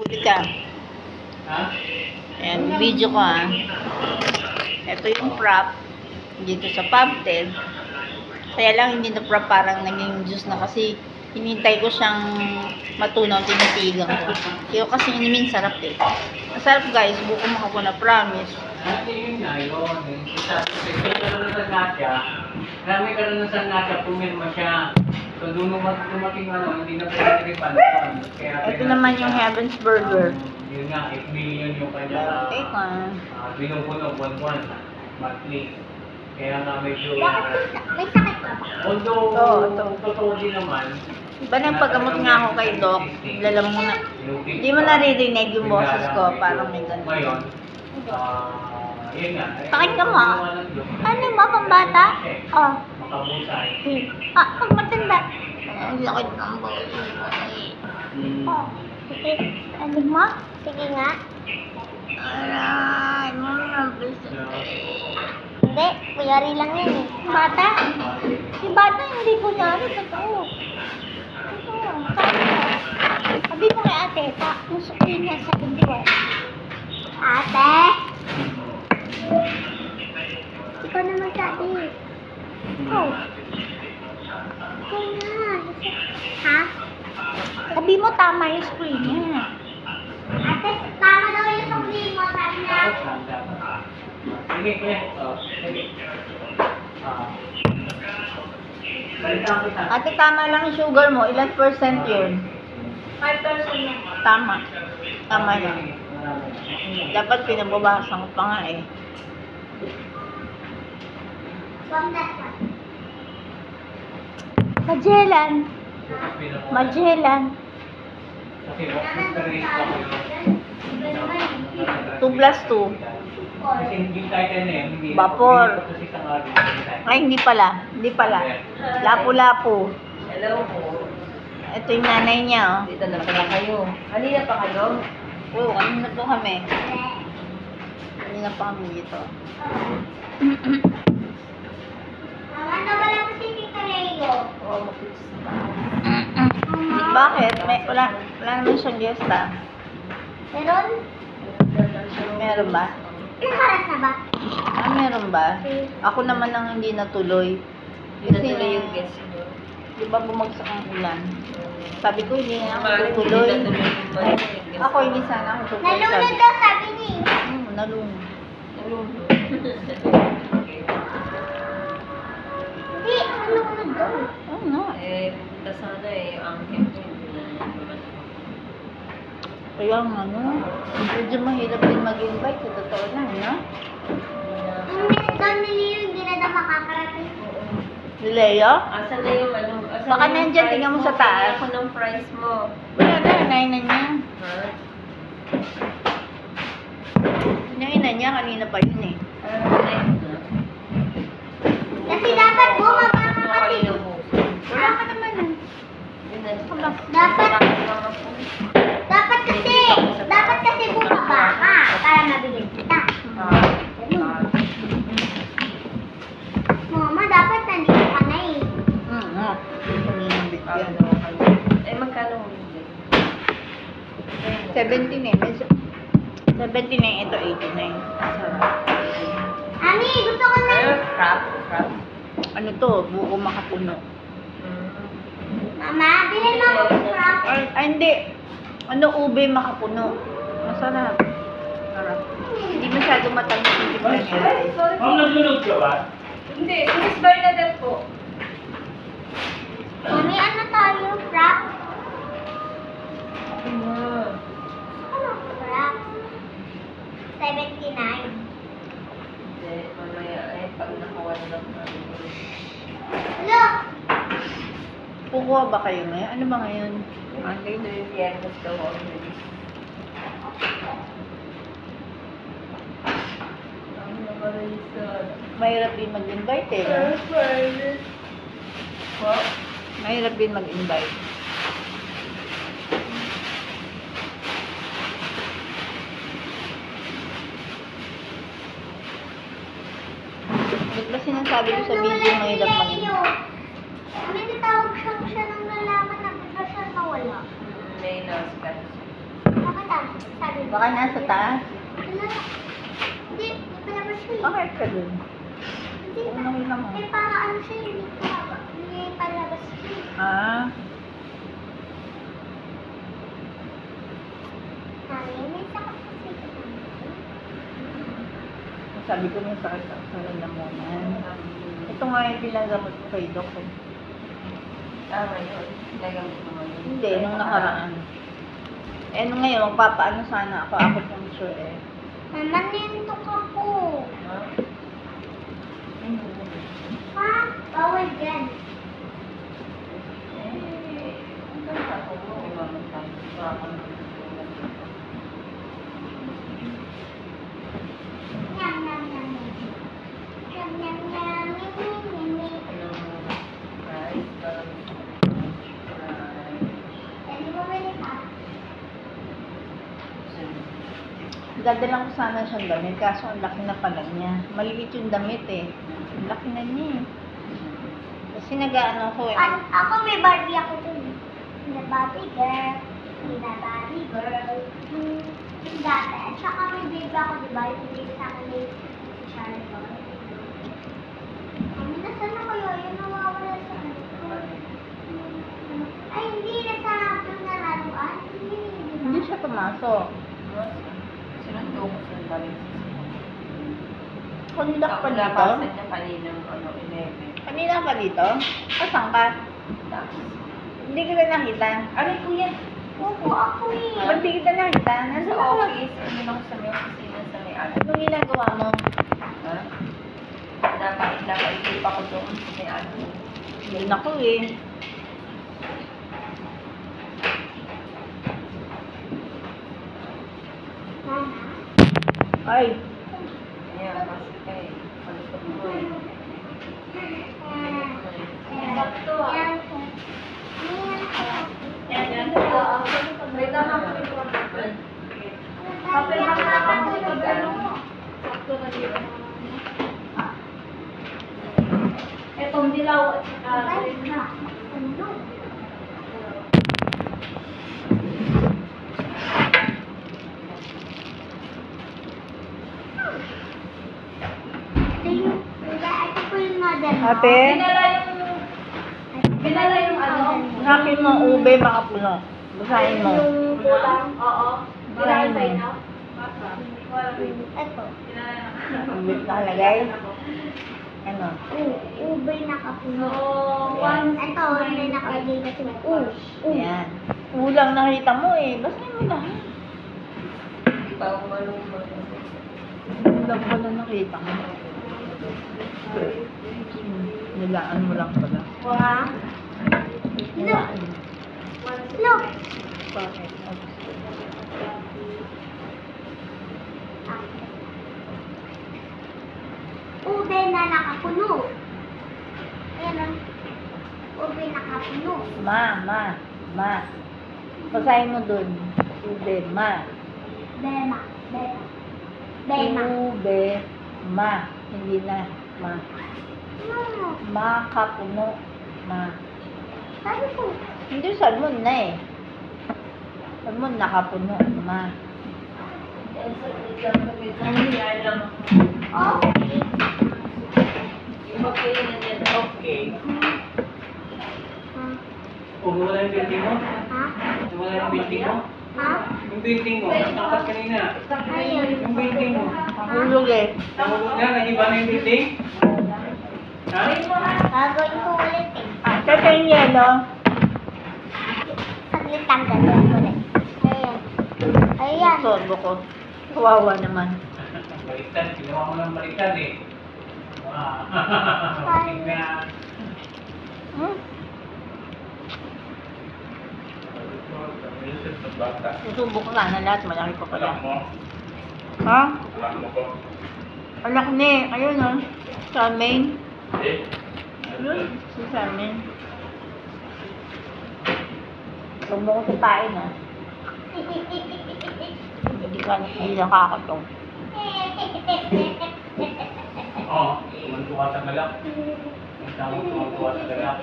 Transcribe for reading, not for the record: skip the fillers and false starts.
Teka. Ayan, video ko Ito yung prop dito sa PubTed. Kaya lang hindi na prop, parang naging juice na kasi hinintay ko siyang matunaw, tinitigan ko. Kaya kasi inimin sarap Masarap guys, buko makapo na promise. Yun nga yun. Marami ka rin sa nasa pumirma siya. So, doon dumating hindi na pwede rin panupan. Ito naman yung Heaven's Burger. Yun nga, 8 million yung kanya binubunog buwan-buwan, monthly. Kaya nga medyo... May sakit ka ba? Although, totoo din naman, iba na yung paggamot nga ako kay Doc, lalam mo na. Hindi mo naririnig yung boses ko, parang may ganun. Ngayon, yun nga. Pakit ka mo. Ano mo, pambata? Oh. Makabusay. Pag matanda. Ang lakit ng boses. Oh. Ano mo? Sige nga. Aray, mabis. Hindi, kuyari lang yan eh. Bata? Si bata hindi kunyari, totoo. Sabi mo kay ate, musukin niya sa pindiwan. Ate? Ikaw naman sabi. Oh. Ikaw na. Ha? Sabi mo tama yung screen niya. Ate, tama daw yung screen mo, sabi niya. Sige, sige. Sige. Balitaan kita. Ate, tama lang yung sugar mo. Ilan percent yun? 5% na. Tama. Tama lang. Dapat pinababasan ko pa nga From that one. Magellan. Magellan. Kasi walk-in pa kayo. 2 plus 2. Kasi hindi title na yun. Hindi. Vapor. Hindi pa kasi isang araw. Ay, hindi pala. Hindi pala. Lapu-lapu. Hello po. Ito yung nanay niya, Dito na pala kayo. Kanina pa kayo? Oo, kanina po kami. Kanina pa kami dito. Ano ba lang si Tita Leo? Oo, mapits na. Bakit? Wala naman siyang gesta. Meron? Meron ba? Nakaras na ba? Meron ba? Ako naman ang hindi natuloy. Hindi na tuloy yung guest mo. Di ba bumagsak ang ulan? Sabi ko, hindi na ako Hindi tutuloy. na tuloy yung guest. Ako, hindi sana ako tutuloy. Nalunod daw sabi niya. Nalunod. Nalunod. Hindi, nalunod daw. Oo nga. Punta sana ang tempo. Kaya nga, medyo mahirap din mag-invite. Sa totoo lang, no? Yung next daw ni Leo, hindi na daw makakarating. Si Leo? Asan na yung ano? Asan Baka na yung nandyan, price tingnan mo sa taas. Ako ng price mo. Wala na, nain na niya. Ha? Nain na niya, kanina pa yun eh. Kasi dapat bumaba ka kasi. Wala ka naman Dapat kasi bumaba ka para mabigyan kita. Mama, dapat nandito ka na eh. Magkano mo bigyan? 17 eh. 17 eh, ito 89. Sarap. Ami, gusto ko na. Frap. Ano to? Buko makapuno. Mama, bilhin mo ako ng frap. Ay, hindi. Ano, ube makapuno. Masarap. Sarap. Hindi masyado matamis yung timpla niya. Ma'am, naglulog ka ba? Hindi, Miss Bernadette po. Mami, ano tayo? Frap? Ano frap? 79. Hindi, mamaya pag nakawan lang namin. Look! Kukuha ba kayo ngayon? Ano ba ngayon? Monday to yung Viernes daw already. Ang namarisa. Mahirap din mag-invite eh. No? Po? Mahirap din mag-invite. Ba't ba sinasabi ko sa video mahirap mag-invite? May natawag siya ng lalaman na bigla siya nawala. May nurse ka. Bakit Sabi ko. Baka nasa taas. Wala. Hindi, hindi palabas siya eh. Bakit ka dun? Hindi pa. Ano lang mo? Eh, para ano siya, hindi palabas siya. Ah, Mami, may sakit kasi ito. sabi ko may sakit sa lalamunan. Ito nga yung pinagamot ko kay Doc. Eh. Tama yun. Nagamit mo yun. Hindi, nung nakaraan. Eh, nung ngayon, magpapaano sana ako. Ako pong sure eh. Mama, nintok ako. Ha? Ha? Bawal dyan. Ang ganda ko. Imaman tayo. Imaman tayo. Nyam, nyam, nyam. Nyam, nyam, nyam. Rice, Pwede mo bili pa? Dadalang ko sana siyang damit, kaso ang laki na pala niya. Maliit yung damit eh. Ang laki na niya eh. Kasi nag-ano ko eh. Ako may Barbie ako dun. Na Barbie girl. Na Barbie girl. Yung dati. At saka may baby ako, diba? Yung baby sa akin may Charlie ko. Kami na sana kayo. Yung nawawala sa ano. Ay, hindi. Nasa doon na laruan. Hindi siya pumasok. Sinundo ko sa dami. Kundak pa Ako dito? napasan niya kaninang 11. Kanina pa dito? Asan ka? Tapos, Hindi kita nakita. aray ko yan. Opo, ako eh. Ba't di kita nakita? Sa Nasa ako. office, ano lang sa may opisina sa may ano. Anong ginagawa mo? Ha? Napaikip ako doon sa may ano. Yun ako eh. Mama. Ay, Ayan, kasi kayo. Palusot ko eh. Wait lang ako. Itong dilaw at saka green na. Ito po yung model mo. ate, Pinala yung ano? hanapin mo ang ube baka puno. Basahin mo. Yung pulang. Oo. Basahin mo. Ito. Ube nakalagay. Ano? Ubay nakapuno. Ito, may nakalagay kasi Ayan. Ulang nakita mo eh. Basahin mo lahat. Pang malumang. Ulang pala nakita mo. Nilaan mo lang pala. Wow. Nilaan. Look. Bakit? Ube na nakapuno. Ayan o. Ube nakapuno. Ma. Basahin mo dun. Ube, ma. Bema. Bema. Ube, ma. Hindi na, ma. No. Makapuno, ma. Sabi ko. Hindi, salmon na eh. Salmon nakapuno, ma. Okay. Okay. Hmm. Wala yung building mo? Ha? Wala yung building mo? Ha? Yung building mo, nakakat kanina. Ayun. Yung building mo. Hulog eh. Nahulog na, nag-iba na yung building? Ha? Gagawin ko ulit eh. Teka yung yelo. Saglit lang gagawin ko ulit. Ayan. Ayan. Sorbo ko. Kawawa naman. Baliktad, ginawa mo ng baliktad eh. Wow. Tingnan. Hmm? Susubo ko sana lahat. Malaki pa pala. Ha? Alak ni. Ayun o. Sa main. Ayun. Sa main. Huwag mo ko sipain ha. Hindi nakakatong. Oo, tumantuwa sa galak. Ang tawag tumantuwa sa galak.